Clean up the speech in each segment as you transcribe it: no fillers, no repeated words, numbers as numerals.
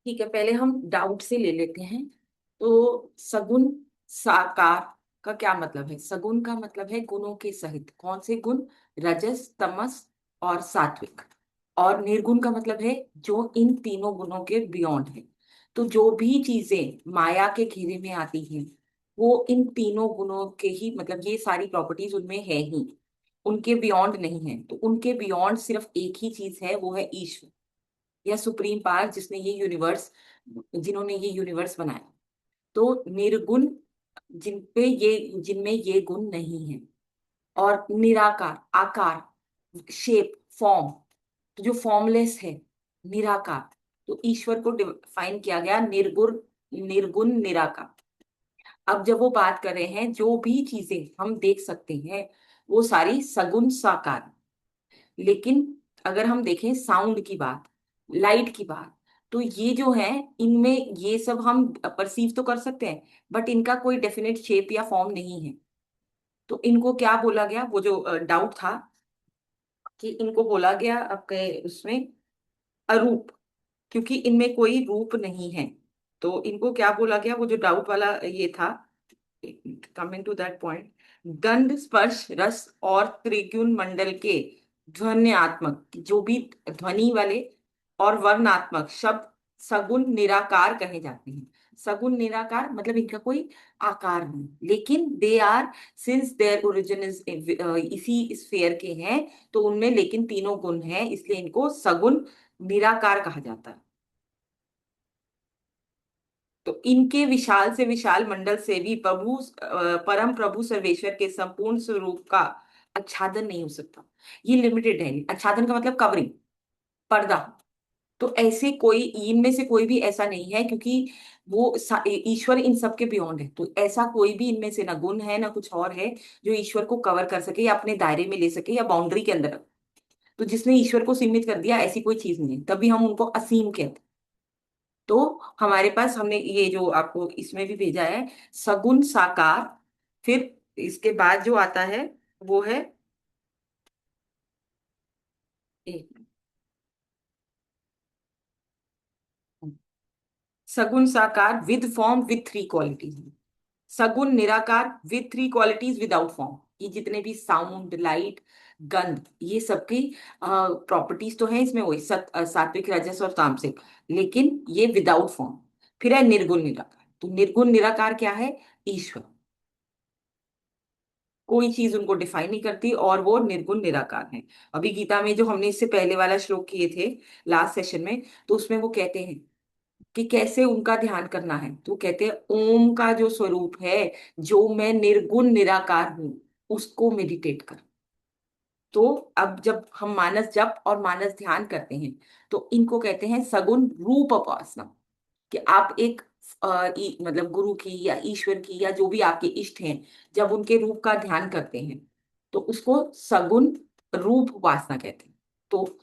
ठीक है, पहले हम डाउट से ले लेते हैं। तो सगुण साकार का क्या मतलब है? सगुण का मतलब है गुणों के सहित। कौन से गुण? रजस, तमस और सात्विक। और निर्गुण का मतलब है जो इन तीनों गुणों के बियॉन्ड है। तो जो भी चीजें माया के घेरे में आती हैं वो इन तीनों गुणों के ही, मतलब ये सारी प्रॉपर्टीज उनमें है ही, उनके बियॉन्ड नहीं है। तो उनके बियॉन्ड सिर्फ एक ही चीज है, वो है ईश्वर या सुप्रीम पावर, जिन्होंने ये यूनिवर्स बनाया। तो निर्गुण जिनमें ये गुण नहीं है। और निराकार, आकार, शेप, फॉर्म, तो जो फॉर्मलेस है, निराकार। तो ईश्वर को डिफाइन किया गया निर्गुण, निर्गुण निराकार। अब जब वो बात कर रहे हैं जो भी चीजें हम देख सकते हैं वो सारी सगुण साकार। लेकिन अगर हम देखें साउंड की बात, लाइट की बात, तो ये जो है, इनमें ये सब हम परसीव तो कर सकते हैं, बट इनका कोई डेफिनेट शेप या फॉर्म नहीं है। तो इनको क्या बोला गया? वो जो डाउट था कि इनको बोला गया आपके उसमें अरूप, क्योंकि इनमें कोई रूप नहीं है। तो इनको क्या बोला गया? वो जो डाउट वाला ये था, कमिंग टू दैट पॉइंट, गंध, स्पर्श, रस और त्रिगुण मंडल के ध्वन्यात्मक, जो भी ध्वनि वाले और वर्णात्मक शब्द सगुण निराकार कहे जाते हैं। सगुण निराकार मतलब इनका कोई आकार नहीं, लेकिन they are, since their origin is इसी स्फेयर के हैं, तो उनमें लेकिन तीनों गुण हैं, इसलिए इनको सगुण निराकार कहा जाता है। तो इनके विशाल से विशाल मंडल से भी परम प्रभु सर्वेश्वर के संपूर्ण स्वरूप का आच्छादन नहीं हो सकता। ये लिमिटेड है। आच्छादन का मतलब कवरिंग, पर्दा। तो ऐसे कोई, इनमें से कोई भी ऐसा नहीं है, क्योंकि ईश्वर इन सब के बियॉन्ड है। तो ऐसा कोई भी इनमें से ना गुण है ना कुछ और है जो ईश्वर को कवर कर सके या अपने दायरे में ले सके या बाउंड्री के अंदर रखे। तो जिसने ईश्वर को सीमित कर दिया, ऐसी कोई चीज नहीं है, तभी हम उनको असीम कहते हैं। तो हमारे पास, हमने ये जो आपको इसमें भी भेजा है, सगुण साकार। फिर इसके बाद जो आता है वो है, एक, सगुण साकार with form with three qualities. सगुण निराकार with three qualities without form. ये जितने भी साउंड, लाइट, गंध, ये सबकी प्रॉपर्टीज तो है इसमें, वही सात्विक, राजस और तामसिक, लेकिन ये विदाउट फॉर्म। फिर है निर्गुण निराकार। तो निर्गुण निराकार क्या है? ईश्वर। कोई चीज उनको डिफाइन नहीं करती और वो निर्गुण निराकार है। अभी गीता में जो हमने इससे पहले वाला श्लोक किए थे लास्ट सेशन में, तो उसमें वो कहते हैं कि कैसे उनका ध्यान करना है। तो कहते हैं ओम का जो स्वरूप है, जो मैं निर्गुण निराकार हूं, उसको मेडिटेट कर। तो अब जब हम मानस जप और मानस ध्यान करते हैं, तो इनको कहते हैं सगुण रूप उपासना। कि आप एक मतलब गुरु की या ईश्वर की या जो भी आपके इष्ट हैं, जब उनके रूप का ध्यान करते हैं, तो उसको सगुण रूप उपासना कहते हैं। तो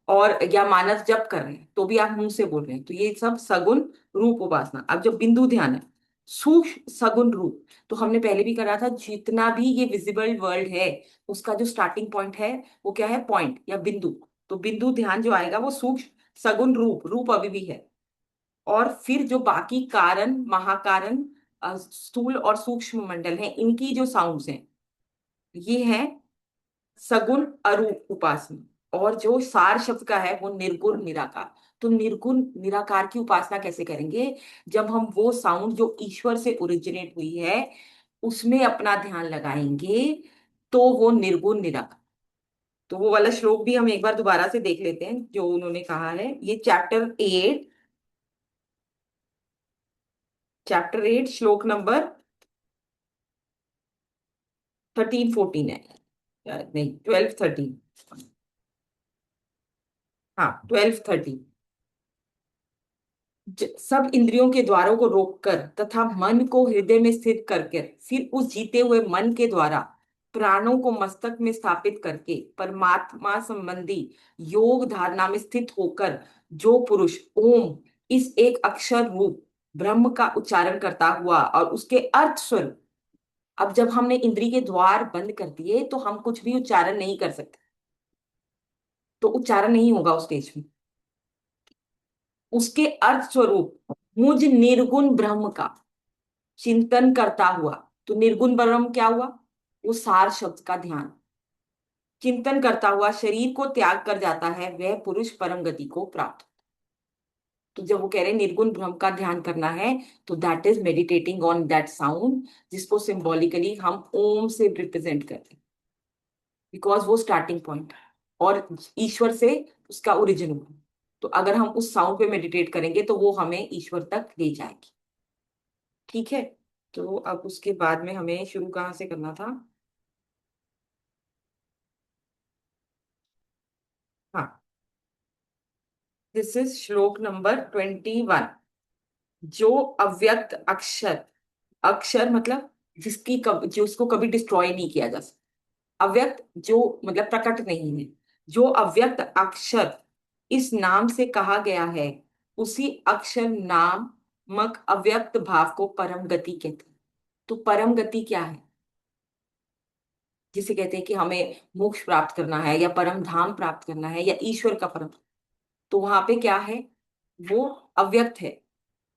और या मानस जप कर रहे हैं तो भी आप मुंह से बोल रहे हैं, तो ये सब सगुण रूप उपासना। अब जब बिंदु ध्यान है, सूक्ष्म सगुण रूप, तो हमने पहले भी करा था, जितना भी ये विजिबल वर्ल्ड है उसका जो स्टार्टिंग पॉइंट है वो क्या है? पॉइंट या बिंदु। तो बिंदु ध्यान जो आएगा वो सूक्ष्म सगुण रूप, रूप अभी भी है। और फिर जो बाकी कारण, महाकारण, स्थूल और सूक्ष्म मंडल हैं, इनकी जो साउंड्स हैं, ये है सगुण अरूप उपासना। और जो सार शब्द का है वो निर्गुण निराकार। तो निर्गुण निराकार की उपासना कैसे करेंगे? जब हम वो साउंड जो ईश्वर से ओरिजिनेट हुई है उसमें अपना ध्यान लगाएंगे, तो वो निर्गुण निराकार। तो वो वाला श्लोक भी हम एक बार दोबारा से देख लेते हैं जो उन्होंने कहा है। ये चैप्टर 8 श्लोक नंबर 13-14 है। नहीं, 12-13। हाँ, 12-13। सब इंद्रियों के द्वारों को रोककर तथा मन को हृदय में स्थित करके, फिर उस जीते हुए मन के द्वारा प्राणों को मस्तक में स्थापित करके परमात्मा संबंधी योग धारणा में स्थित होकर जो पुरुष ओम, इस एक अक्षर रूप ब्रह्म का उच्चारण करता हुआ और उसके अर्थ स्वरूप। अब जब हमने इंद्री के द्वार बंद कर दिए तो हम कुछ भी उच्चारण नहीं कर सकते। तो उच्चारण नहीं होगा उस स्टेज में। उसके अर्थ स्वरूप मुझ निर्गुण ब्रह्म का चिंतन करता हुआ। तो निर्गुण ब्रह्म क्या हुआ? वो सार शब्द का ध्यान चिंतन करता हुआ शरीर को त्याग कर जाता है, वह पुरुष परम गति को प्राप्त। तो जब वो कह रहे हैं निर्गुण ब्रह्म का ध्यान करना है, तो that is meditating on that sound, जिसको सिंबॉलिकली हम ओम से रिप्रेजेंट करते हैं, बिकॉज वो स्टार्टिंग पॉइंट है और ईश्वर से उसका ओरिजिन हुआ। तो अगर हम उस साउंड पे मेडिटेट करेंगे तो वो हमें ईश्वर तक ले जाएगी। ठीक है। तो अब उसके बाद में हमें शुरू कहाँ से करना था? हाँ, दिस इज श्लोक नंबर 21। जो अव्यक्त अक्षर, अक्षर मतलब जिसको कभी डिस्ट्रॉय नहीं किया जा सकता, अव्यक्त जो मतलब प्रकट नहीं है, जो अव्यक्त अक्षर इस नाम से कहा गया है, उसी अक्षर नामक अव्यक्त भाव को परम गति कहते हैं। तो परम गति क्या है? जिसे कहते हैं कि हमें मोक्ष प्राप्त करना है या परम धाम प्राप्त करना है या ईश्वर का परम, तो वहां पे क्या है? वो अव्यक्त है,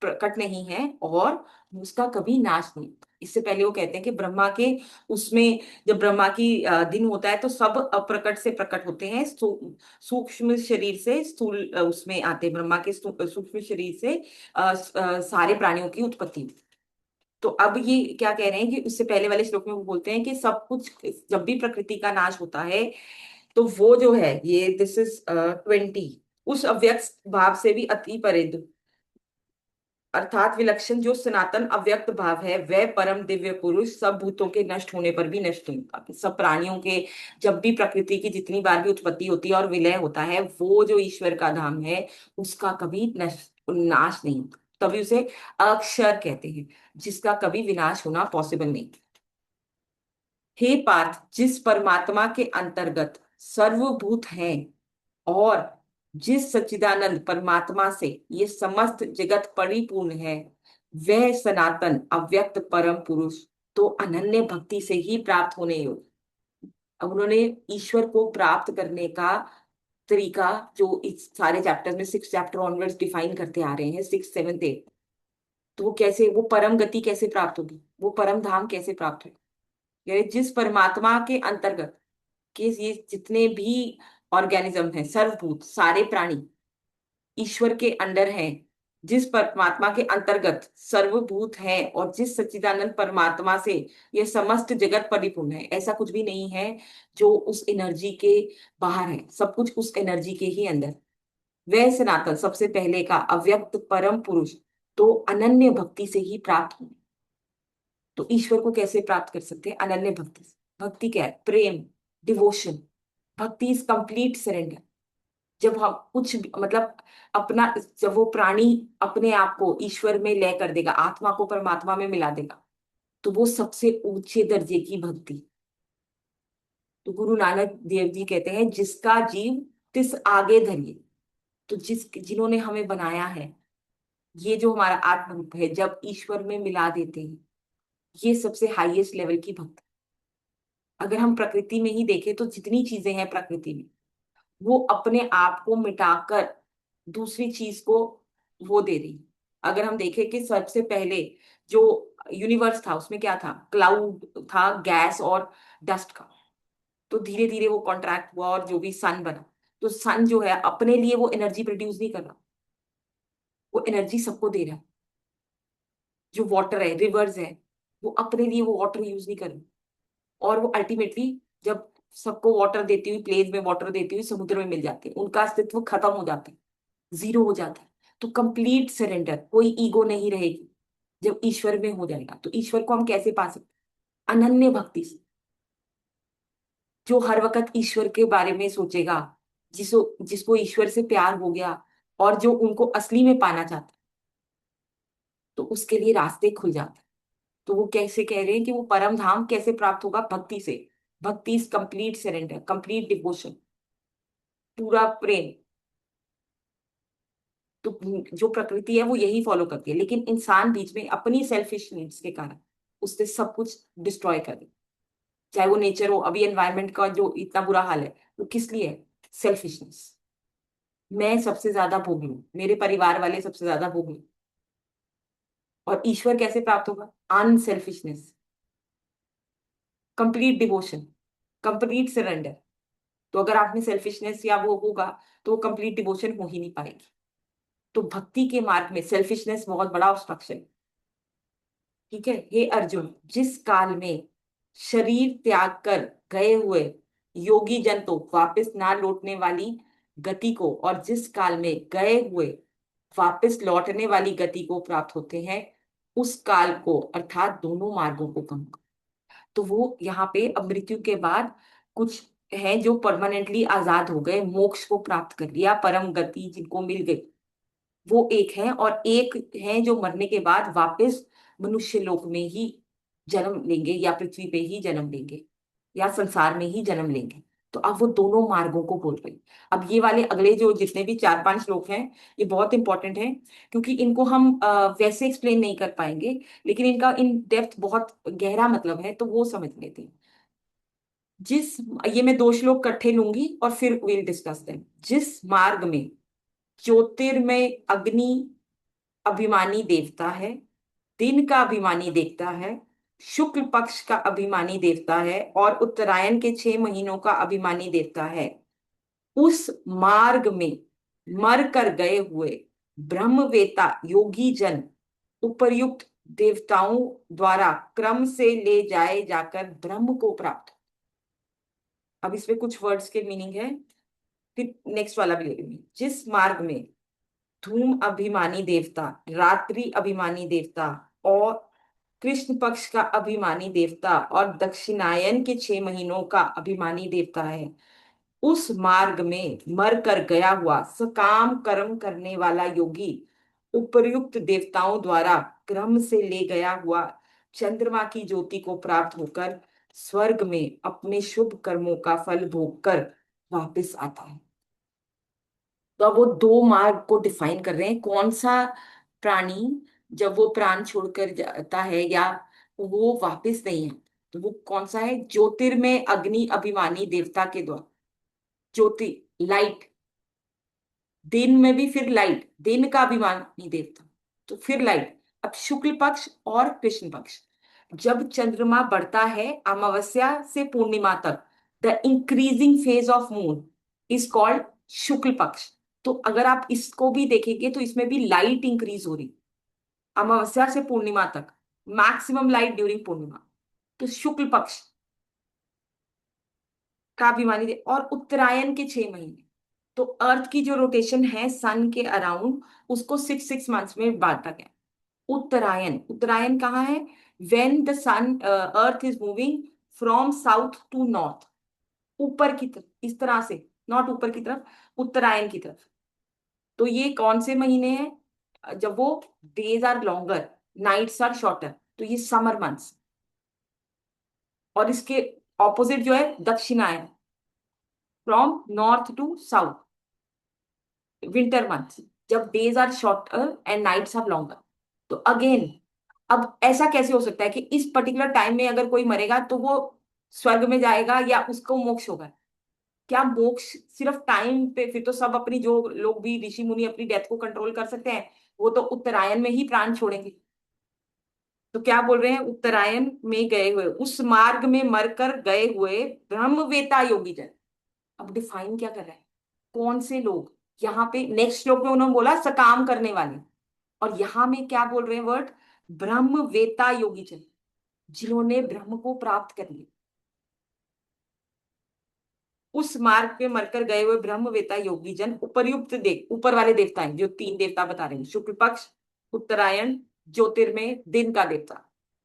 प्रकट नहीं है और उसका कभी नाश नहीं होता। इससे पहले वो कहते हैं कि ब्रह्मा के उसमें, जब ब्रह्मा की दिन होता है तो सब अप्रकट से प्रकट होते हैं, सूक्ष्म शरीर से स्थूल उसमें आते हैं, ब्रह्मा के सूक्ष्म शरीर से सारे प्राणियों की उत्पत्ति होती है। तो अब ये क्या कह रहे हैं कि उससे पहले वाले श्लोक में वो बोलते हैं कि सब कुछ जब भी प्रकृति का नाश होता है, तो वो जो है, ये दिस इज 20, उस अव्यक्त भाव से भी अति परे, अर्थात विलक्षण जो सनातन अव्यक्त भाव है, वह परम दिव्य पुरुष सब भूतों के नष्ट होने पर भी नष्ट नहीं होता। कि सब प्राणियों के जब भी प्रकृति की जितनी बार भी उत्पत्ति होती है और विलय होता है, वो जो ईश्वर का धाम है, उसका कभी नष्ट नाश नहीं होता। तभी उसे अक्षर कहते हैं, जिसका कभी विनाश होना पॉसिबल नहीं। हे पार्थ, जिस परमात्मा के अंतर्गत सर्वभूत हैं और जिस सच्चिदानंद परमात्मा से ये समस्त जगत परिपूर्ण है, वह सनातन अव्यक्त परम पुरुष तो अनन्य भक्ति से ही प्राप्त होने योग्य। अब उन्होंने ईश्वर को प्राप्त करने का तरीका जो इस सारे चैप्टर्स में, 6 चैप्टर ऑनवर्ड्स डिफाइन करते आ रहे हैं, 6, 7, 8। तो वो कैसे, वो परम गति कैसे प्राप्त होगी, वो परम धाम कैसे प्राप्त होगी? यानी जिस परमात्मा के अंतर्गत के ये जितने भी ऑर्गेनिज्म हैं, सर्वभूत सारे प्राणी ईश्वर के अंडर हैं, जिस परमात्मा के अंतर्गत सर्वभूत है और जिस सच्चिदानंद परमात्मा से यह समस्त जगत परिपूर्ण है, ऐसा कुछ भी नहीं है जो उस एनर्जी के बाहर है, सब कुछ उस एनर्जी के ही अंदर। वह सनातन सबसे पहले का अव्यक्त परम पुरुष तो अनन्य भक्ति से ही प्राप्त हो। तो ईश्वर को कैसे प्राप्त कर सकते हैं? अनन्य भक्ति से। भक्ति क्या है? प्रेम, डिवोशन। भक्ति इज कंप्लीट सरेंडर। जब हम कुछ मतलब अपना, जब वो प्राणी अपने आप को ईश्वर में लय कर देगा, आत्मा को परमात्मा में मिला देगा, तो वो सबसे ऊंचे दर्जे की भक्ति। तो गुरु नानक देव जी कहते हैं, जिसका जीव तिस आगे धरिए। तो जिन्होंने हमें बनाया है, ये जो हमारा आत्म रूप है, जब ईश्वर में मिला देते हैं, ये सबसे हाईएस्ट लेवल की भक्ति। अगर हम प्रकृति में ही देखें तो जितनी चीजें हैं प्रकृति में, वो अपने आप को मिटाकर दूसरी चीज को वो दे रही। अगर हम देखें कि सबसे पहले जो यूनिवर्स था, उसमें क्या था? क्लाउड था, गैस और डस्ट का। तो धीरे धीरे वो कॉन्ट्रैक्ट हुआ और जो भी सन बना। तो सन जो है अपने लिए वो एनर्जी प्रोड्यूस नहीं कर रहा, वो एनर्जी सबको दे रहा है। जो वाटर है, रिवर्स है, वो अपने लिए वो वाटर यूज नहीं कर रही। और वो अल्टीमेटली जब सबको वाटर देती हुई, प्लेन में वाटर देती हुई समुद्र में मिल जाती है, उनका अस्तित्व खत्म हो जाता है, जीरो हो जाता है। तो कंप्लीट सरेंडर, कोई ईगो नहीं रहेगी जब ईश्वर में हो जाएगा। तो ईश्वर को हम कैसे पा सकते? अनन्य भक्ति से। जो हर वक्त ईश्वर के बारे में सोचेगा, जिसको ईश्वर से प्यार हो गया और जो उनको असली में पाना चाहता है, तो उसके लिए रास्ते खुल जाते हैं। तो वो कैसे कह रहे हैं कि वो परम धाम कैसे प्राप्त होगा? भक्ति से। भक्ति is complete surrender, complete devotion, पूरा प्रेम। तो जो प्रकृति है वो यही फॉलो करती है, लेकिन इंसान बीच में अपनी सेल्फिश नीड्स के कारण उससे सब कुछ डिस्ट्रॉय कर दे। चाहे वो नेचर हो, अभी एनवायरनमेंट का जो इतना बुरा हाल है, वो किस लिए है? सेल्फिशनेस। मैं सबसे ज्यादा भोग लूं, मेरे परिवार वाले सबसे ज्यादा भोग लूं। और ईश्वर कैसे प्राप्त होगा? Unselfishness, complete devotion, complete surrender. तो अगर आप में सेल्फिशनेस या वो होगा, तो वो कंप्लीट डिवोशन हो ही नहीं पाएगी। तो भक्ति के मार्ग में सेल्फिशनेस बहुत बड़ा ऑब्स्ट्रक्शन। ठीक है, हे अर्जुन, जिस काल में शरीर त्याग कर गए हुए योगी जन तो वापस ना लौटने वाली गति को, और जिस काल में गए हुए वापस लौटने वाली गति को प्राप्त होते हैं, उस काल को अर्थात दोनों मार्गों को कम। तो वो यहाँ पे अब मृत्यु के बाद कुछ हैं जो परमानेंटली आजाद हो गए, मोक्ष को प्राप्त कर लिया, परम गति जिनको मिल गई, वो एक है। और एक है जो मरने के बाद वापस मनुष्य लोक में ही जन्म लेंगे, या पृथ्वी पे ही जन्म लेंगे, या संसार में ही जन्म लेंगे। तो अब वो दोनों मार्गों को बोल रहे हैं। अब ये वाले अगले जो जितने भी 4-5 श्लोक हैं, ये बहुत इंपॉर्टेंट हैं, क्योंकि इनको हम वैसे एक्सप्लेन नहीं कर पाएंगे, लेकिन इनका इन डेप्थ बहुत गहरा मतलब है, तो वो समझ लेते हैं। जिस ये मैं 2 श्लोक इकट्ठे लूंगी और फिर विल डिस्कस देम। जिस मार्ग में ज्योतिर्मय अग्नि अभिमानी देवता है, दिन का अभिमानी देवता है, शुक्ल पक्ष का अभिमानी देवता है, और उत्तरायण के 6 महीनों का अभिमानी देवता है, उस मार्ग में मर कर गए हुए ब्रह्मवेता योगी जन उपर्युक्त देवताओं द्वारा क्रम से ले जाए जाकर ब्रह्म को प्राप्त। अब इसमें कुछ वर्ड्स के मीनिंग है, फिर नेक्स्ट वाला भी ले लूंगी। जिस मार्ग में धूम अभिमानी देवता, रात्रि अभिमानी देवता, और कृष्ण पक्ष का अभिमानी देवता, और दक्षिणायन के 6 महीनों का अभिमानी देवता है, उस मार्ग में मर कर गया हुआ सकाम कर्म करने वाला योगी उपर्युक्त देवताओं द्वारा क्रम से ले गया हुआ चंद्रमा की ज्योति को प्राप्त होकर स्वर्ग में अपने शुभ कर्मों का फल भोग कर वापस आता है। तो अब वो 2 मार्ग को डिफाइन कर रहे हैं, कौन सा प्राणी जब वो प्राण छोड़कर जाता है या वो वापस नहीं है, तो वो कौन सा है? ज्योतिर्मय अग्नि अभिमानी देवता के द्वारा, ज्योति लाइट, दिन में भी फिर लाइट, दिन का अभिमानी देवता, तो फिर लाइट। अब शुक्ल पक्ष और कृष्ण पक्ष, जब चंद्रमा बढ़ता है अमावस्या से पूर्णिमा तक, the increasing phase of moon is called Shukla Paksha. तो अगर आप इसको भी देखेंगे तो इसमें भी लाइट इंक्रीज हो रही, अमावस्या से पूर्णिमा तक, मैक्सिमम लाइट ड्यूरिंग पूर्णिमा। तो शुक्ल पक्ष का अभिमानी और उत्तरायण के 6 महीने, तो अर्थ की जो रोटेशन है सन के अराउंड, उसको 6 6 मंथ्स में बांटा गया। उत्तरायण, उत्तरायण कहाँ है? When the sun earth is moving from south to north, ऊपर की तरफ, इस तरह से, नॉट ऊपर की तरफ, उत्तरायण की तरफ। तो ये कौन से महीने हैं जब वो days are longer, nights are shorter, तो ये समर मंथ्स। और इसके ऑपोजिट जो है दक्षिणायन, from north to south, winter month, जब days are shorter and nights are longer. तो अगेन, अब ऐसा कैसे हो सकता है कि इस पर्टिकुलर टाइम में अगर कोई मरेगा तो वो स्वर्ग में जाएगा या उसको मोक्ष होगा? क्या मोक्ष सिर्फ टाइम पे? फिर तो सब अपनी, जो लोग भी ऋषि मुनि अपनी डेथ को कंट्रोल कर सकते हैं, वो तो उत्तरायण में ही प्राण छोड़ेंगे। तो क्या बोल रहे हैं? उत्तरायण में गए हुए, उस मार्ग में मरकर गए हुए ब्रह्मवेता योगी जन। अब डिफाइन क्या कर रहे हैं, कौन से लोग? यहाँ पे नेक्स्ट श्लोक में उन्होंने बोला सकाम करने वाले, और यहाँ में क्या बोल रहे हैं वर्ड? ब्रह्मवेता योगी जन, जिन्होंने ब्रह्म को प्राप्त कर लिया। उस मार्ग पे मरकर गए हुए ब्रह्मवेता योगी जन उपर्युक्त देव, ऊपर वाले देवता हैं जो 3 देवता बता रहे हैं, शुक्ल पक्ष, उत्तरायण, ज्योतिर्मय, दिन का देवता,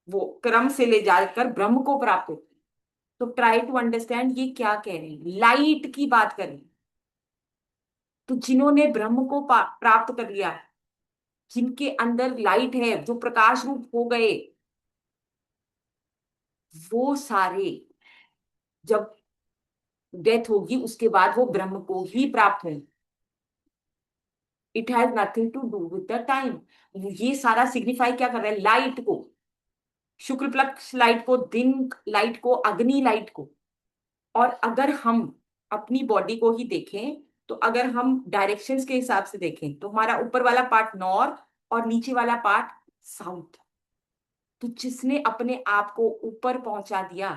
वो क्रम से ले जाकर ब्रह्म को प्राप्त होते हैं। तो ट्राई टू अंडरस्टैंड ये क्या कह रहे हैं, लाइट की बात कर रहे हैं। तो जिन्होंने ब्रह्म को प्राप्त कर लिया, जिनके अंदर लाइट है, जो प्रकाश रूप हो गए, वो सारे जब डेथ होगी उसके बाद वो ब्रह्म को ही प्राप्त होंगे। It has nothing to do with the time. ये सारा सिग्निफाई क्या कर रहा है? लाइट को, शुक्ल पक्ष लाइट को, दिन लाइट को, अग्नि लाइट को। और अगर हम अपनी बॉडी को ही देखें, तो अगर हम डायरेक्शंस के हिसाब से देखें तो हमारा ऊपर वाला पार्ट नॉर्थ और नीचे वाला पार्ट साउथ। तो जिसने अपने आप को ऊपर पहुंचा दिया,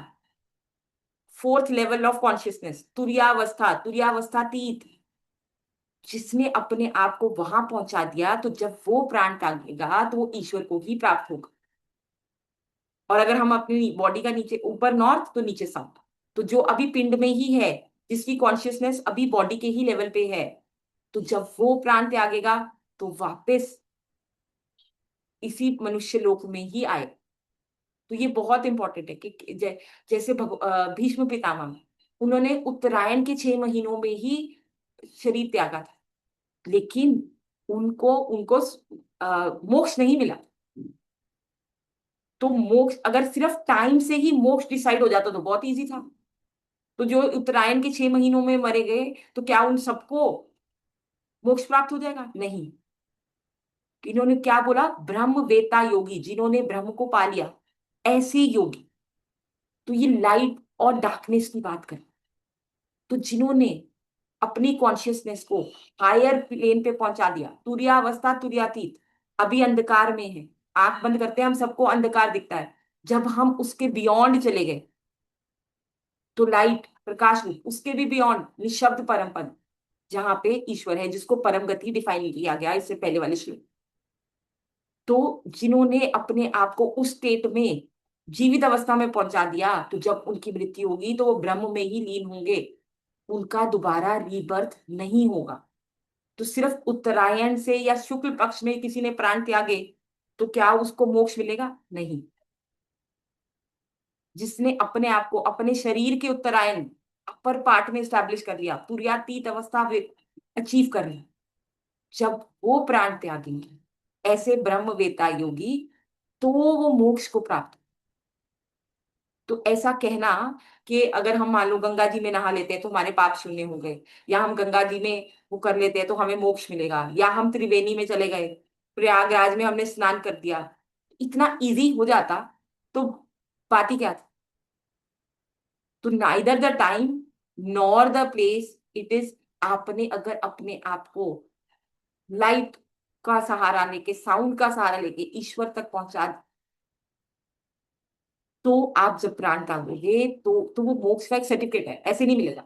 फोर्थ लेवल ऑफ कॉन्शियसनेस, तुरियावस्था, तुरियावस्थातीत, जिसने अपने आप को वहां पहुंचा दिया, तो जब वो प्राण त्यागेगा तो वो ईश्वर को ही प्राप्त होगा। और अगर हम अपनी बॉडी का नीचे ऊपर नॉर्थ तो नीचे साउथ, तो जो अभी पिंड में ही है, जिसकी कॉन्शियसनेस अभी बॉडी के ही लेवल पे है, तो जब वो प्राण त्यागेगा तो वापस इसी मनुष्य लोक में ही आए। तो ये बहुत इंपॉर्टेंट है कि जैसे भीष्म पितामह, उन्होंने उत्तरायण के 6 महीनों में ही शरीर त्यागा था, लेकिन उनको उनको मोक्ष नहीं मिला। तो मोक्ष अगर सिर्फ टाइम से ही मोक्ष डिसाइड हो जाता तो बहुत इजी था। तो जो उत्तरायण के 6 महीनों में मरे गए, तो क्या उन सबको मोक्ष प्राप्त हो जाएगा? नहीं। इन्होंने क्या बोला? ब्रह्म वेता योगी, जिन्होंने ब्रह्म को पा लिया, ऐसे योगी। तो ये लाइट और डार्कनेस की बात करें, तो जिन्होंने अपनी कॉन्शियसनेस को हायर प्लेन पे पहुंचा दिया, तुरियावस्था तुरियातीत, अभी अंधकार में है, आंख बंद करते हैं हम सबको अंधकार दिखता है, जब हम उसके बियॉन्ड चले गए तो लाइट, प्रकाश रूप, उसके भी बियॉन्ड निशब्द परम पद, जहां पे ईश्वर है, जिसको परम गति डिफाइन किया गया इससे पहले वाले श्लोक। तो जिन्होंने अपने आप को उस स्टेट में जीवित अवस्था में पहुंचा दिया, तो जब उनकी मृत्यु होगी तो वो ब्रह्म में ही लीन होंगे, उनका दोबारा रीबर्थ नहीं होगा। तो सिर्फ उत्तरायण से या शुक्ल पक्ष में किसी ने प्राण त्यागे तो क्या उसको मोक्ष मिलेगा? नहीं। जिसने अपने आप को अपने शरीर के उत्तरायण अपर पार्ट में स्टैब्लिश कर लिया, तुर्यातीत अवस्था अचीव कर ली, जब वो प्राण त्यागेंगे ऐसे ब्रह्मवेता योगी, तो वो मोक्ष को प्राप्त। तो ऐसा कहना कि अगर हम मान लो गंगा जी में नहा लेते हैं तो हमारे पाप शून्य हो गए, या हम गंगा जी में वो कर लेते हैं तो हमें मोक्ष मिलेगा, या हम त्रिवेणी में चले गए, प्रयागराज में हमने स्नान कर दिया, इतना इजी हो जाता, तो बात ही क्या थी? तो neither the time nor the place it is, आपने अगर अपने आप को लाइट का सहारा लेके, साउंड का सहारा लेके ईश्वर तक पहुंचा, तो आप जब प्राण त्यागोगे तो वो मोक्ष का एक सर्टिफिकेट है, ऐसे नहीं मिलेगा।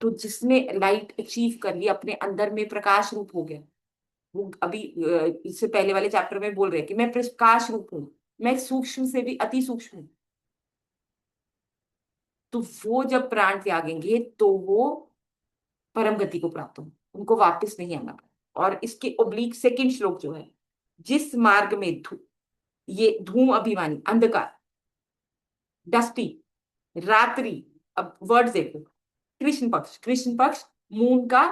तो जिसने लाइट अचीव कर ली, अपने अंदर में प्रकाश रूप हो गया, वो अभी इससे पहले वाले चैप्टर में बोल रहे हैं कि मैं प्रकाश रूप हूं, मैं सूक्ष्म से भी अति सूक्ष्म हूं। तो वो जब प्राण त्यागेंगे तो वो परम गति को प्राप्त होंगे, उनको वापस नहीं आना। और इसके ओब्लिक सेकंड श्लोक जो है, जिस मार्ग में ये धूम अभिमानी, अंधकार, डस्टी, रात्रि, अब वर्ड देखो, कृष्ण पक्ष, कृष्ण पक्ष मून का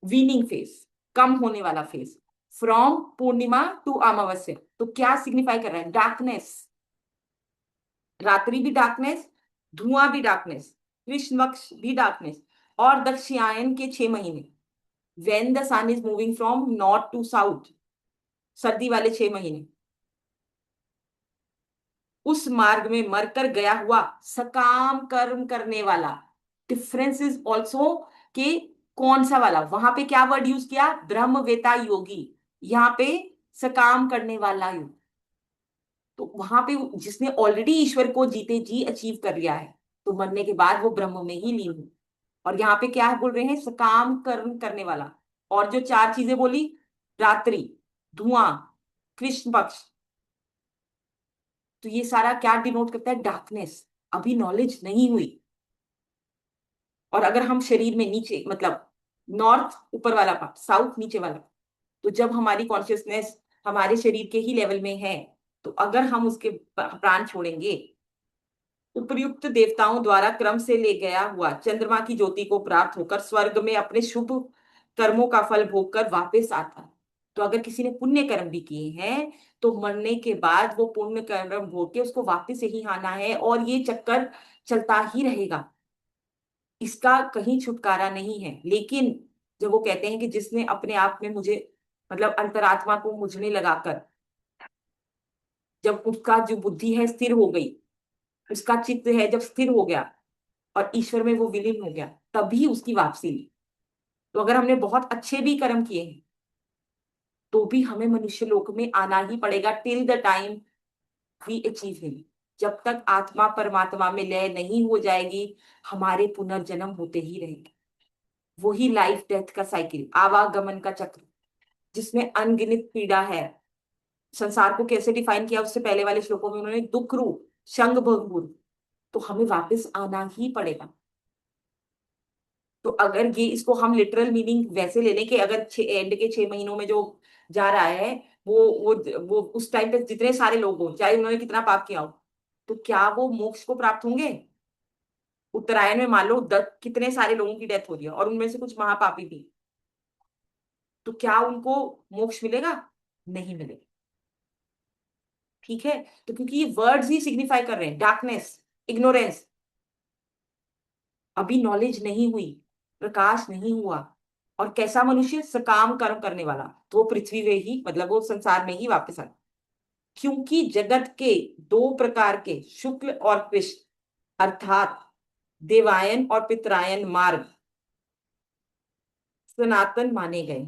वीनिंग फेस, कम होने वाला फेस, फ्रॉम पूर्णिमा टू अमावस्या, तो क्या सिग्निफाई कर रहा है? डार्कनेस, रात्रि भी डार्कनेस, धुआं भी डार्कनेस, कृष्ण पक्ष भी डार्कनेस, और दक्षिणायन के 6 महीने, when the sun is moving from north to south, सर्दी वाले 6 महीने, उस मार्ग में मरकर गया हुआ सकाम कर्म करने वाला, डिफरेंस इज ऑल्सो कि कौन सा वाला, वहां पे क्या वर्ड यूज किया? ब्रह्मवेता योगी, यहाँ पे सकाम करने वाला योग। तो वहां पे जिसने ऑलरेडी ईश्वर को जीते जी अचीव कर लिया है, तो मरने के बाद वो ब्रह्म में ही लीन हो। और यहाँ पे क्या बोल रहे हैं? सकाम कर्म करने वाला। और जो 4 चीजें बोली, रात्रि, धुआं, कृष्ण पक्ष, तो ये सारा क्या डिनोट करता है? डार्कनेस, अभी नॉलेज नहीं हुई। और अगर हम शरीर में नीचे, मतलब नॉर्थ ऊपर वाला पार्ट, साउथ नीचे वाला, तो जब हमारी कॉन्शियसनेस हमारे शरीर के ही लेवल में है, तो अगर हम उसके प्राण छोड़ेंगे, उपर्युक्त देवताओं द्वारा क्रम से ले गया हुआ चंद्रमा की ज्योति को प्राप्त होकर स्वर्ग में अपने शुभ कर्मों का फल भोग कर वापस आता है। तो अगर किसी ने पुण्य कर्म भी किए हैं, तो मरने के बाद वो पुण्य कर्म भोग के उसको वापस यही आना है, और ये चक्कर चलता ही रहेगा, इसका कहीं छुटकारा नहीं है। लेकिन जब वो कहते हैं कि जिसने अपने आप में मुझे, मतलब अंतरात्मा को मुझ में लगाकर, जब उसका जो बुद्धि है स्थिर हो गई, उसका चित्त है जब स्थिर हो गया, और ईश्वर में वो विलीन हो गया, तभी उसकी वापसी हुई। तो अगर हमने बहुत अच्छे भी कर्म किए हैं तो भी हमें मनुष्य लोक में आना ही पड़ेगा, till the time we achieve him. जब तक आत्मा परमात्मा में लय नहीं हो जाएगी, हमारे पुनर्जन्म होते ही रहेंगे। वही लाइफ डेथ का साइकिल, आवागमन का चक्र, जिसमें अनगिनत पीड़ा है। संसार को कैसे डिफाइन किया उससे पहले वाले श्लोकों में उन्होंने, दुख रूप, शंग भंगुर। तो हमें वापस आना ही पड़ेगा। तो अगर ये, इसको हम लिटरल मीनिंग वैसे ले लें कि अगर एंड के 6 महीनों में जो जा रहा है, वो उस टाइम पे जितने सारे लोग हों, चाहे उन्होंने कितना पाप किया हो, तो क्या वो मोक्ष को प्राप्त होंगे? उत्तरायण में मान लो कितने सारे लोगों की डेथ हो रही है और उनमें से कुछ महापापी भी, तो क्या उनको मोक्ष मिलेगा? नहीं मिलेगा। ठीक है। तो क्योंकि ये वर्ड्स ही सिग्निफाई कर रहे हैं डार्कनेस, इग्नोरेंस। अभी नॉलेज नहीं हुई, प्रकाश नहीं हुआ। और कैसा मनुष्य? सकाम कर्म करने वाला, तो वो पृथ्वी में ही, मतलब वो संसार में ही वापस आ। क्योंकि जगत के दो प्रकार के, शुक्ल और कृष्ण, अर्थात देवायन और पितरायन मार्ग सनातन माने गए।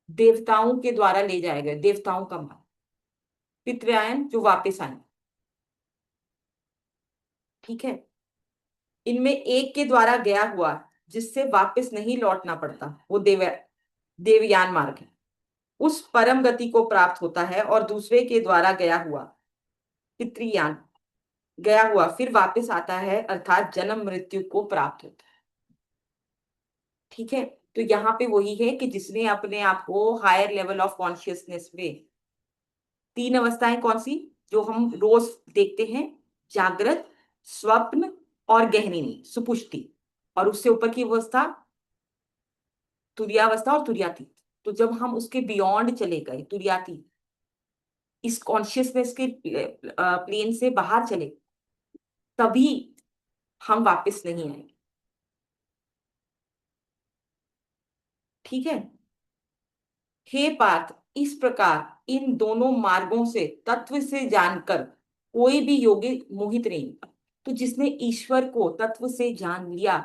देवताओं के द्वारा ले जाए गए, देवताओं का मार्ग। पितरायन जो वापस आए। ठीक है। इनमें एक के द्वारा गया हुआ, जिससे वापस नहीं लौटना पड़ता, वो देवयान मार्ग है, उस परम गति को प्राप्त होता है। और दूसरे के द्वारा गया हुआ, पितृयान, गया हुआ फिर वापस आता है, अर्थात जन्म मृत्यु को प्राप्त होता है। ठीक है। तो यहाँ पे वही है कि जिसने अपने आप को हायर लेवल ऑफ कॉन्शियसनेस में, तीन अवस्थाएं कौन सी जो हम रोज देखते हैं? जागृत, स्वप्न और गहरी नींद, सुपुष्टि। और उससे ऊपर की अवस्था तुरियावस्था और तुरियातीत। तो जब हम उसके बियॉन्ड चले गए, तुरियातीत, इस कॉन्शियसनेस के प्लेन से बाहर चले, तभी हम वापस नहीं आएंगे। ठीक है। हे पार्थ, इस प्रकार इन दोनों मार्गों से तत्व से जानकर कोई भी योगी मोहित नहीं होता। तो जिसने ईश्वर को तत्व से जान लिया,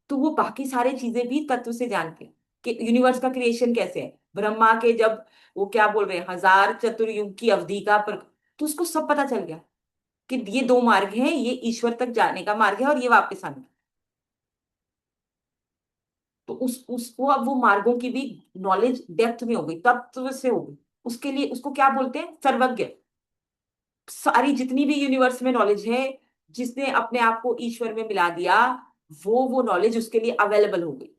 तो वो बाकी सारी चीजें भी तत्व से जान के, कि यूनिवर्स का क्रिएशन कैसे है, ब्रह्मा के जब वो क्या बोल रहे हैं, 1000 चतुर्युग की अवधि का तो उसको सब पता चल गया कि ये दो मार्ग हैं, ये ईश्वर तक जाने का मार्ग है और ये वापस आने का। तो उस उसको अब वो मार्गों की भी नॉलेज डेप्थ में हो गई, तत्व से हो गई। उसके लिए उसको क्या बोलते हैं? सर्वज्ञ। सारी जितनी भी यूनिवर्स में नॉलेज है, जिसने अपने आप को ईश्वर में मिला दिया, वो नॉलेज उसके लिए अवेलेबल हो गई।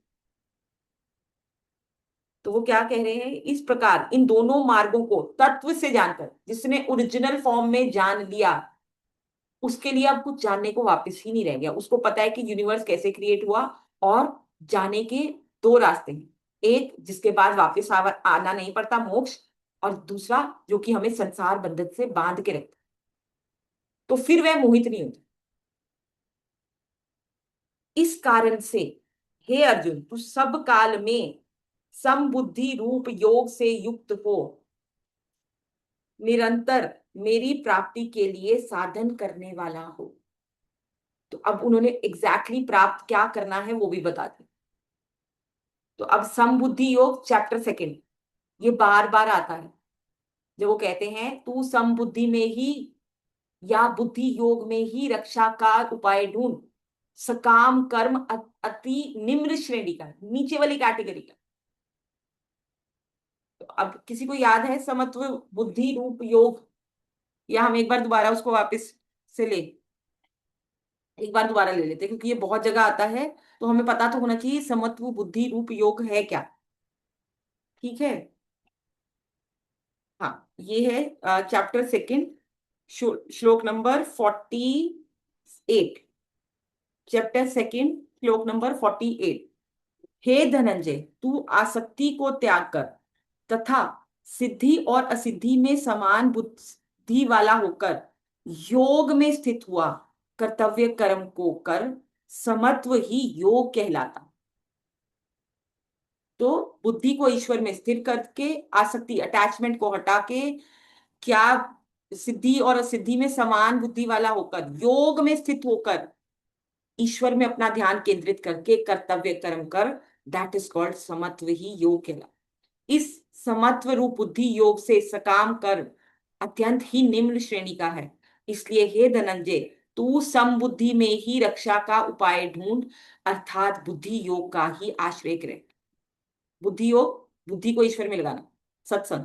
तो वो क्या कह रहे हैं? इस प्रकार इन दोनों मार्गों को तत्व से जानकर, जिसने ओरिजिनल फॉर्म में जान लिया, उसके लिए अब कुछ जानने को वापस ही नहीं रह गया। उसको पता है कि यूनिवर्स कैसे क्रिएट हुआ, और जाने के दो रास्ते हैं। एक जिसके बाद वापस आना नहीं पड़ता, मोक्ष। और दूसरा जो कि हमें संसार बंधन से बांध के रखता। तो फिर वह मोहित नहीं होता। इस कारण से हे अर्जुन, तू सब काल में समबुद्धि रूप योग से युक्त हो, निरंतर मेरी प्राप्ति के लिए साधन करने वाला हो। तो अब उन्होंने एग्जैक्टली प्राप्त क्या करना है वो भी बता दिया। तो अब समबुद्धि योग चैप्टर सेकंड, ये बार बार आता है जब वो कहते हैं तू समबुद्धि में ही या बुद्धि योग में ही रक्षा का उपाय ढूंढ, सकाम कर्म अति निम्न श्रेणी का, नीचे वाली कैटेगरी का। तो अब किसी को याद है समत्व बुद्धि रूप योग? या हम एक बार दोबारा उसको वापस से ले, एक बार दोबारा ले लेते हैं, क्योंकि ये बहुत जगह आता है। तो हमें पता तो होना चाहिए समत्व बुद्धि रूप योग है क्या। ठीक है। हाँ, ये है चैप्टर सेकंड, श्लोक नंबर 48। चैप्टर सेकंड, श्लोक नंबर 48। हे धनंजय, तू आसक्ति को त्याग कर तथा सिद्धि और असिद्धि में समान बुद्धि वाला होकर योग में स्थित हुआ, कर्तव्य कर्म को कर, समत्व ही योग कहलाता। तो बुद्धि को ईश्वर में स्थिर करके, आसक्ति अटैचमेंट को हटा के, क्या, सिद्धि और असिद्धि में समान बुद्धि वाला होकर, योग में स्थित होकर, ईश्वर में अपना ध्यान केंद्रित करके कर्तव्य कर्म कर, दैट इज कॉल्ड समत्व ही योग कहलाता। इस समत्व रूप बुद्धि योग से सकाम कर्म अत्यंत ही निम्न श्रेणी का है। इसलिए हे धनंजय, तू समबुद्धि में ही रक्षा का उपाय ढूंढ, अर्थात बुद्धि योग का ही आश्रय करे। बुद्धि योग, बुद्धि को ईश्वर में लगाना, सत्संग।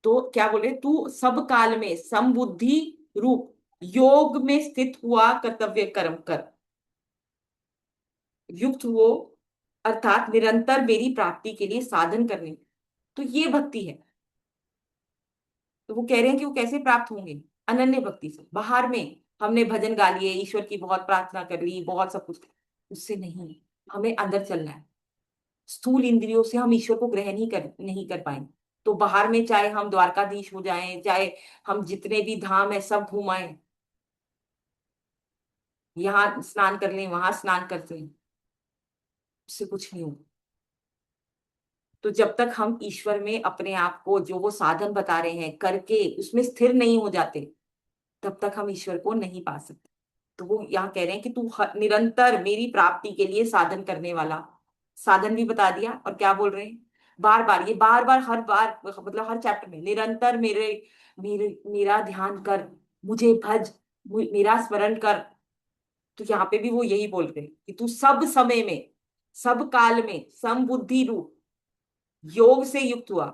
तो क्या बोले, तू सब काल में समबुद्धि रूप योग में स्थित हुआ कर्तव्य कर्म कर, युक्त हो, अर्थात निरंतर मेरी प्राप्ति के लिए साधन करने। तो ये भक्ति है। तो वो कह रहे हैं कि वो कैसे प्राप्त होंगे, अनन्य भक्ति से। बाहर में हमने भजन गा लिए, ईश्वर की बहुत प्रार्थना कर ली, बहुत सब कुछ, उससे नहीं, हमें अंदर चलना है। स्थूल इंद्रियों से हम ईश्वर को ग्रहण ही नहीं कर पाएंगे। तो बाहर में चाहे हम द्वारकाधीश हो जाएं, चाहे हम जितने भी धाम है सब घुमाएं, यहाँ स्नान कर लें, वहां स्नान करते हैं, उससे कुछ नहीं होगा। तो जब तक हम ईश्वर में अपने आप को, जो वो साधन बता रहे हैं करके, उसमें स्थिर नहीं हो जाते, तब तक हम ईश्वर को नहीं पा सकते। तो वो यहाँ कह रहे हैं कि तू निरंतर मेरी प्राप्ति के लिए साधन करने वाला, साधन भी बता दिया। और क्या बोल रहे हैं, बार बार, ये बार बार, हर बार, मतलब हर चैप्टर में, निरंतर मेरे मेरे मेरा ध्यान कर, मुझे भज, मेरा स्मरण कर। तो यहाँ पे भी वो यही बोल रहे हैं कि तू सब समय में, सब काल में समबुद्धि रूप योग से युक्त हुआ,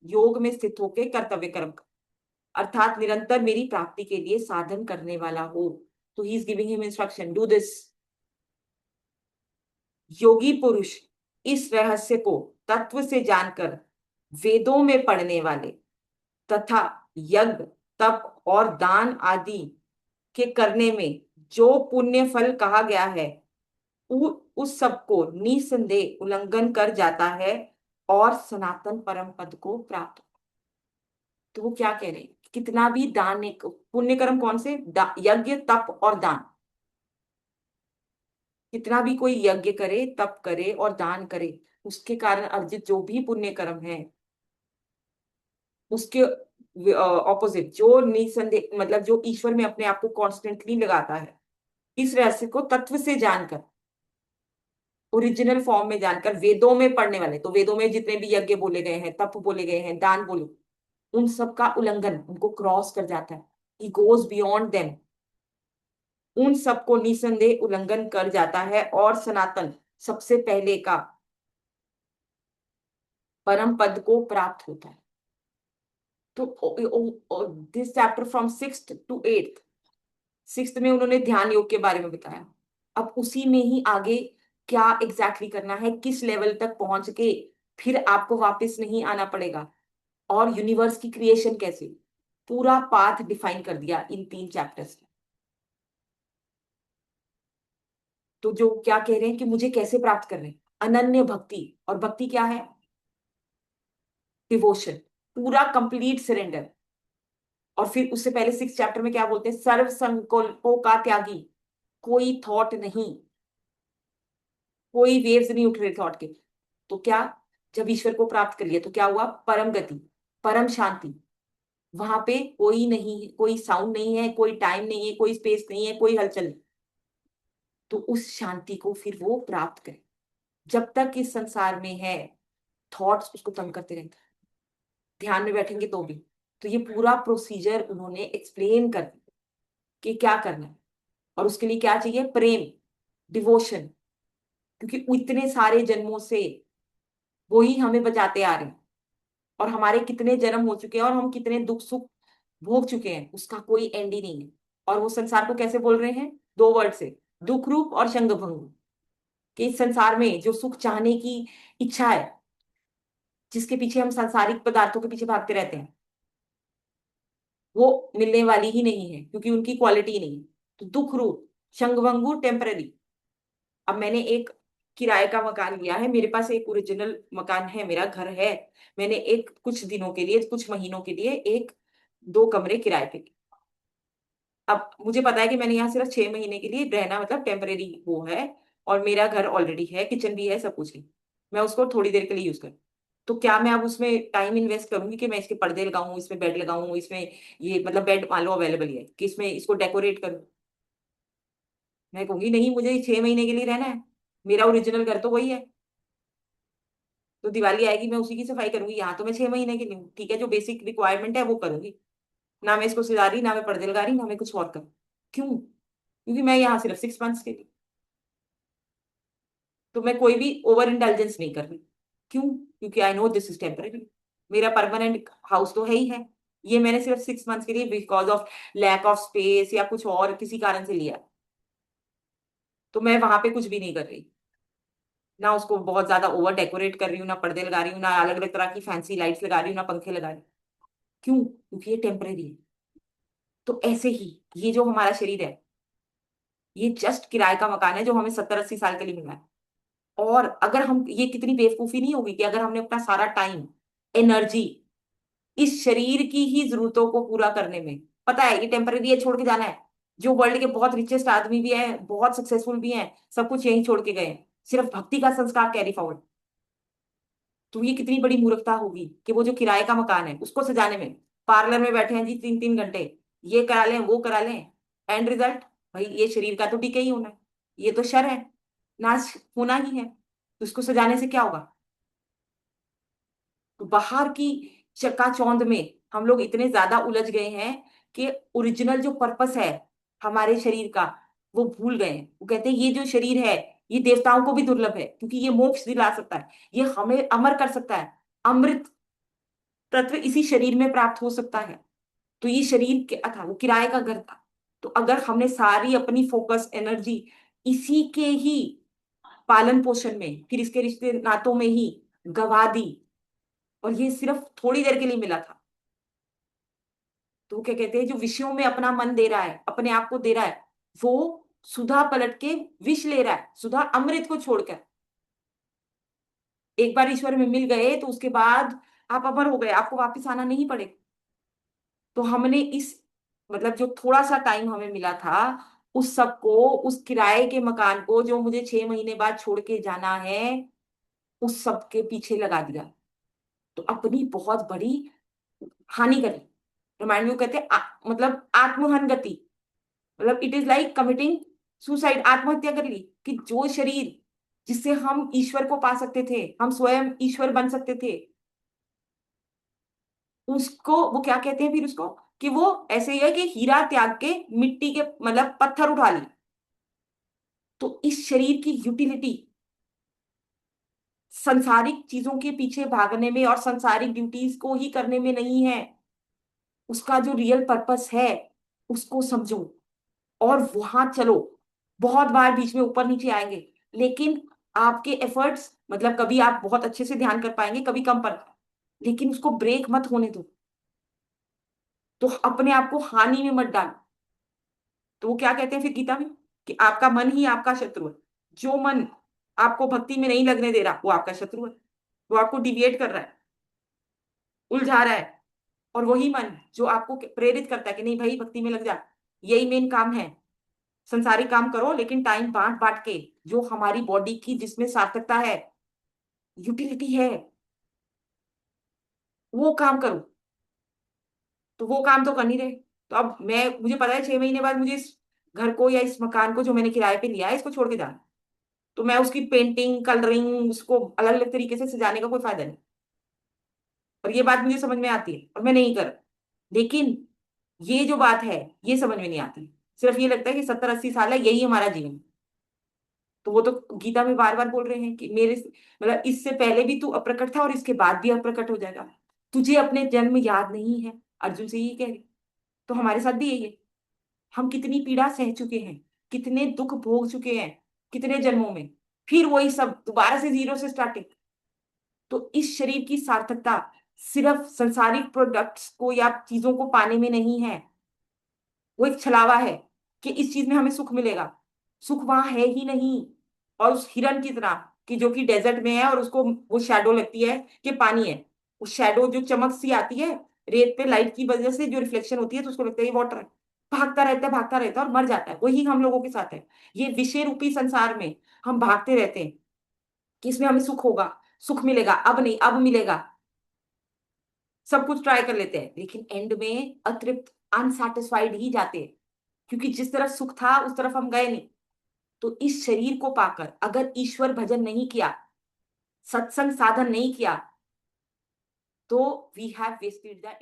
योग में स्थित होकर कर्तव्य कर्म कर, अर्थात निरंतर मेरी प्राप्ति के लिए साधन करने वाला हो। तो he is giving him instruction, do this. योगी पुरुष इस रहस्य को तत्व से जानकर वेदों में पढ़ने वाले तथा यज्ञ तप और दान आदि के करने में जो पुण्य फल कहा गया है, उस सब को निसंदेह उल्लंघन कर जाता है और सनातन परम पद को प्राप्त। तो वो क्या कह रहे हैं, कितना भी दान, एक पुण्य कर्म कौन से, यज्ञ तप और दान, कितना भी कोई यज्ञ करे, तप करे और दान करे, उसके कारण अर्जित जो भी पुण्य कर्म है, उसके ऑपोजिट जो निसंदेह, मतलब जो ईश्वर में अपने आप को कॉन्स्टेंटली लगाता है, इस रहस्य को तत्व से जानकर, ओरिजिनल फॉर्म में जानकर, वेदों में पढ़ने वाले, तो वेदों में जितने भी यज्ञ बोले गए हैं, तप बोले गए हैं, दान बोले, उन सब का उल्लंघन, उनको क्रॉस कर जाता है, ही गोज बियॉन्ड देम, उन सबको निसंदेह उल्लंघन कर जाता है और सनातन, सबसे पहले का परम पद को प्राप्त होता है। तो this chapter from 6th to 8th, 6th में उन्होंने ध्यान योग के बारे में बताया। अब उसी में ही आगे क्या एग्जैक्टली करना है, किस लेवल तक पहुंच के फिर आपको वापस नहीं आना पड़ेगा, और यूनिवर्स की क्रिएशन कैसे, पूरा पाथ डिफाइन कर दिया इन 3 चैप्टर्स में। तो जो क्या कह रहे हैं कि मुझे कैसे प्राप्त कर रहे हैं, अनन्य भक्ति। और भक्ति क्या है, डिवोशन, पूरा कंप्लीट सरेंडर। और फिर उससे पहले 6th चैप्टर में क्या बोलते हैं, सर्व संकल्पों का त्यागी, कोई थॉट नहीं, कोई वेव्स नहीं उठ रहे थॉट के। तो क्या, जब ईश्वर को प्राप्त कर लिया तो क्या हुआ, परम गति, परम शांति। वहां पे कोई नहीं, कोई साउंड नहीं है, कोई टाइम नहीं है, कोई स्पेस नहीं है, कोई हलचल नहीं। तो उस शांति को फिर वो प्राप्त करे। जब तक इस संसार में है, थॉट्स उसको तंग करते रहते हैं, ध्यान में बैठेंगे तो भी। तो ये पूरा प्रोसीजर उन्होंने एक्सप्लेन कर दिया कि क्या करना है। और उसके लिए क्या चाहिए, प्रेम, डिवोशन, क्योंकि इतने सारे जन्मों से वो ही हमें बचाते आ रहे हैं, और हमारे कितने जन्म हो चुके हैं, और हम कितने दुख सुख भोग चुके हैं, उसका कोई एंड ही नहीं है। और वो संसार को कैसे बोल रहे हैं, 2 वर्ड से, दुख रूप और शंग भंग। कि इस संसार में जो सुख चाहने की इच्छा है, जिसके पीछे हम सांसारिक पदार्थों के पीछे भागते रहते हैं, वो मिलने वाली ही नहीं है, क्योंकि उनकी क्वालिटी नहीं है। तो दुख रूप, शंगभंगुर टेम्पररी। अब मैंने एक किराए का मकान लिया है, मेरे पास एक ओरिजिनल मकान है, मेरा घर है, मैंने एक कुछ दिनों के लिए, कुछ महीनों के लिए एक 2 कमरे किराए पे। अब मुझे पता है कि मैंने यहाँ सिर्फ 6 महीने के लिए रहना, मतलब टेम्परेरी वो है, और मेरा घर ऑलरेडी है, किचन भी है, सब कुछ है, मैं उसको थोड़ी देर के लिए यूज करूँ। तो क्या मैं अब उसमें टाइम इन्वेस्ट करूंगी कि मैं इसके पर्दे लगाऊं, इसमें बेड लगाऊं, इसमें ये मतलब बेड मान लो अवेलेबल है कि इसमें इसको डेकोरेट करूं। मैं कहूंगी नहीं, मुझे 6 महीने के लिए रहना है, मेरा ओरिजिनल घर तो वही है। तो दिवाली आएगी मैं उसी की सफाई करूंगी, यहाँ तो मैं 6 महीने के लिए हूँ, ठीक है, जो बेसिक रिक्वायरमेंट है वो करूंगी। ना मैं इसको सजा रही, ना मैं पर्दे लगा रही, ना मैं कुछ और करूँ। क्यों? क्योंकि मैं यहाँ सिर्फ 6 मंथ्स के लिए, तो मैं कोई भी ओवर इंटेलिजेंस नहीं कर रही। क्यों? क्योंकि I know this is temporary. मेरा परमानेंट हाउस तो है ही है। ये मैंने सिर्फ 6 मंथ्स के लिए because of lack of space या कुछ और किसी कारण से लिया। तो मैं वहां पे कुछ भी नहीं कर रही, ना उसको बहुत ज्यादा ओवर डेकोरेट कर रही हूँ, ना पर्दे लगा रही हूँ, ना अलग अलग तरह की फैंसी लाइट्स लगा रही हूँ, ना पंखे लगा रही हूँ। क्यों? क्योंकि ये टेम्पररी है। तो ऐसे ही ये जो हमारा शरीर है, ये जस्ट किराए का मकान है जो हमें 70-80 साल के लिए मिला है। और अगर हम, ये कितनी बेवकूफी नहीं होगी कि अगर हमने अपना सारा टाइम, एनर्जी इस शरीर की ही जरूरतों को पूरा करने में, पता है ये टेम्पररी है, छोड़ के जाना है। जो वर्ल्ड के बहुत रिचेस्ट आदमी भी हैं, बहुत सक्सेसफुल भी हैं, सब कुछ यहीं छोड़ के गए हैं, सिर्फ भक्ति का संस्कार कैरी फॉरवर्ड। तो ये कितनी बड़ी मूर्खता होगी कि वो जो किराए का मकान है उसको सजाने में पार्लर में बैठे हैं जी 3-3 घंटे, ये करा लें वो करा लें। एंड रिजल्ट, भाई ये शरीर का तो टीके ही होना है, ये तो शर है, नाश होना ही है, तो इसको सजाने से क्या होगा? तो बाहर की चकाचौंध में हम लोग इतने ज्यादा उलझ गए हैं कि ओरिजिनल जो पर्पस है हमारे शरीर का वो भूल गए हैं। वो कहते हैं ये जो शरीर है ये देवताओं को भी दुर्लभ है, क्योंकि ये मोक्ष दिला सकता है, ये हमें अमर कर सकता है, अमृत तत्व इसी शरीर में प्राप्त हो सकता है। तो ये शरीर क्या था? वो किराए का घर था। तो अगर हमने सारी अपनी फोकस एनर्जी इसी के ही पालन पोषण में, फिर इसके रिश्ते नातों में ही गवा दी, और ये सिर्फ थोड़ी देर के लिए मिला था, तो वो क्या कहते हैं, जो विषयों में अपना मन दे रहा है, अपने आप को दे रहा है, वो सुधा पलट के विष ले रहा है, सुधा अमृत को छोड़कर। एक बार ईश्वर में मिल गए तो उसके बाद आप अमर हो गए, आपको वापस आना नहीं पड़ेगा। तो हमने इस, मतलब जो थोड़ा सा टाइम हमें मिला था, उस सबको, उस किराए के मकान को जो मुझे 6 महीने बाद छोड़ के जाना है, उस सब के पीछे लगा दिया। तो अपनी बहुत बड़ी हानि करी। रामायण में वो कहते हैं मतलब आत्महन गति, मतलब it is like committing suicide, आत्महत्या कर ली। कि जो शरीर जिससे हम ईश्वर को पा सकते थे, हम स्वयं ईश्वर बन सकते थे, उसको वो क्या कहते हैं फिर उसको, कि वो ऐसे ही है कि हीरा त्याग के मिट्टी के, मतलब पत्थर उठा ली। तो इस शरीर की यूटिलिटी संसारिक चीजों के पीछे भागने में और संसारिक ड्यूटीज को ही करने में नहीं है, उसका जो रियल पर्पस है उसको समझो और वहां चलो। बहुत बार बीच में ऊपर नीचे आएंगे, लेकिन आपके एफर्ट्स, मतलब कभी आप बहुत अच्छे से ध्यान कर पाएंगे, कभी कम पर, लेकिन उसको ब्रेक मत होने दो। तो अपने आप को हानि में मत डालो। तो वो क्या कहते हैं फिर गीता में, कि आपका मन ही आपका शत्रु है। जो मन आपको भक्ति में नहीं लगने दे रहा वो आपका शत्रु है, वो आपको डिविएट कर रहा है, उलझा रहा है। और वही मन जो आपको प्रेरित करता है कि नहीं भाई भक्ति में लग जा, यही मेन काम है, संसारिक काम करो लेकिन टाइम बांट बांट के, जो हमारी बॉडी की जिसमें सार्थकता है, यूटिलिटी है, वो काम करो। तो वो काम तो कर नहीं रहे। तो अब मैं, मुझे पता है 6 महीने बाद मुझे इस घर को या इस मकान को जो मैंने किराए पे लिया है इसको छोड़ के जाना, तो मैं उसकी पेंटिंग कलरिंग उसको अलग अलग तरीके से सजाने का कोई फायदा नहीं। और ये बात मुझे समझ में आती है और मैं नहीं कर, लेकिन ये जो बात है ये समझ में नहीं आती। सिर्फ ये लगता है कि 70-80 साल है यही हमारा जीवन। तो वो तो गीता में बार बार बोल रहे हैं कि मेरे, मतलब इससे पहले भी तू अप्रकट था और इसके बाद भी अप्रकट हो जाएगा, तुझे अपने जन्म याद नहीं है। अर्जुन से यही कह रही। तो हमारे साथ भी यही है। हम कितनी पीड़ा सह चुके हैं, कितने दुख भोग चुके हैं, कितने जन्मों में, फिर वही सब दोबारा से जीरो से स्टार्टिंग। तो इस शरीर की सार्थकता सिर्फ संसारिक प्रोडक्ट्स को या चीजों को पाने में नहीं है। वो एक छलावा है कि इस चीज में हमें सुख मिलेगा, सुख वहां है ही नहीं। और उस हिरन की तरह, कि जो कि डेजर्ट में है और उसको वो शैडो लगती है कि पानी है, वो शैडो जो चमक सी आती है रेत पे लाइट की वजह से, जो रिफ्लेक्शन होती है तो उसको लगता है ये वाटर है, भागता रहता है और मर जाता है। वही हम लोगों के साथ है। ये विषय रूपी संसार में हम भागते रहते हैं कि इसमें हमें सुख होगा, सुख मिलेगा, अब नहीं अब मिलेगा, सब कुछ ट्राई कर लेते हैं, लेकिन एंड में अतृप्त, अनसेटिस्फाइड ही जाते हैं। क्योंकि जिस तरफ सुख था उस तरफ हम गए नहीं। तो इस शरीर को पाकर अगर ईश्वर भजन नहीं किया, सत्संग साधन नहीं किया, तो वी हैव वेस्टेड द